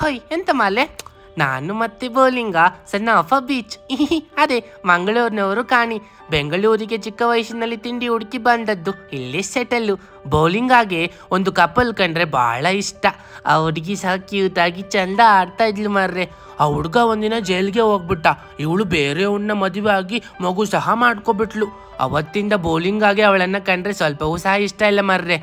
ಹೊಯ್ ಎಂತ ಮಾಲೆ, ನಾನು ಮತ್ತೆ ಬೌಲಿಂಗ ಸಣ್ಣ ಆಫ ಬೀಚ್. ಅದೇ ಮಂಗಳೂರಿನವರು ಕಾಣಿ, ಬೆಂಗಳೂರಿಗೆ ಚಿಕ್ಕ ವಯಸ್ಸಿನಲ್ಲಿ ತಿಂಡಿ ಹುಡುಕಿ ಬಂದದ್ದು, ಇಲ್ಲೇ ಸೆಟಲ್ಲು. ಬೌಲಿಂಗಾಗೆ ಒಂದು ಕಪಲ್ ಕಂಡ್ರೆ ಬಹಳ ಇಷ್ಟ. ಆ ಹುಡುಗಿ ಸಹ ಕ್ಯೂಟ್ ಆಗಿ ಚಂದ ಆಡ್ತಾ ಇದ್ಲು ಮರ್ರೆ. ಆ ಹುಡುಗ ಒಂದಿನ ಜೈಲ್ಗೆ ಹೋಗ್ಬಿಟ್ಟ. ಇವಳು ಬೇರೆಯವ್ರನ್ನ ಮದುವೆ ಆಗಿ ಮಗು ಸಹ ಮಾಡ್ಕೊಬಿಟ್ಲು. ಅವತ್ತಿಂದ ಬೌಲಿಂಗಾಗೆ ಅವಳನ್ನ ಕಂಡ್ರೆ ಸ್ವಲ್ಪವೂ ಸಹ ಇಷ್ಟ ಇಲ್ಲ ಮರ್ರೆ.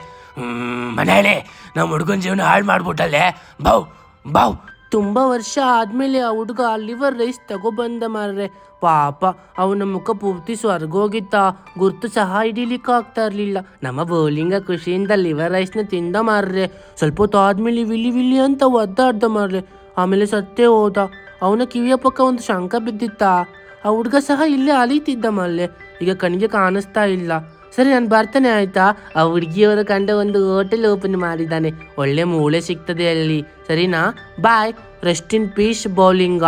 ಮನೆಯಳೆ ನಮ್ಮ ಹುಡುಗನ ಜೀವನ ಹಾಳು ಮಾಡ್ಬಿಟ್ಟಲ್ಲೇ. ಬಾವ್ ಬಾವ್. ತುಂಬ ವರ್ಷ ಆದಮೇಲೆ ಆ ಹುಡುಗ ಲಿವರ್ ರೈಸ್ ತಗೊಬಂದ ಮಾರ್ರೆ. ಪಾಪ ಅವನ ಮುಖ ಪೂರ್ತಿ ಸ್ವರ್ಗೋಗಿತ್ತ, ಗುರ್ತು ಸಹ ಹಿಡಿಲಿಕ್ಕೆ ಆಗ್ತಾ ಇರಲಿಲ್ಲ. ನಮ್ಮ ಬೌಲಿಂಗ ಖುಷಿಯಿಂದ ಲಿವರ್ ರೈಸ್ನ ತಿಂದ ಮಾರ್ರೆ. ಸ್ವಲ್ಪ ಹೊತ್ತು ಆದಮೇಲೆ ವಿಲಿ ವಿಲಿ ಅಂತ ಒದ್ದಾಡ್ದ ಮಾರ್ರೆ. ಆಮೇಲೆ ಸತ್ತೇ ಹೋದ. ಅವನ ಕಿವಿಯ ಪಕ್ಕ ಒಂದು ಶಂಕ ಬಿದ್ದಿತ್ತ. ಆ ಹುಡುಗ ಸಹ ಇಲ್ಲೇ ಅಲೀತಿದ್ದ ಮಾರ್ರೆ. ಈಗ ಕಣ್ಣಿಗೆ ಕಾಣಿಸ್ತಾ ಇಲ್ಲ. ಸರಿ, ನಾನು ಬರ್ತೇನೆ ಆಯ್ತಾ. ಆ ಹುಡುಗಿಯವರು ಕಂಡ ಒಂದು ಹೋಟೆಲ್ ಓಪನ್ ಮಾಡಿದ್ದಾನೆ, ಒಳ್ಳೆ ಮೂಳೆ ಸಿಗ್ತದೆ ಅಲ್ಲಿ. ಸರಿನಾ? ಬಾಯ್. Rest in peace ಬೌಲಿಂಗ.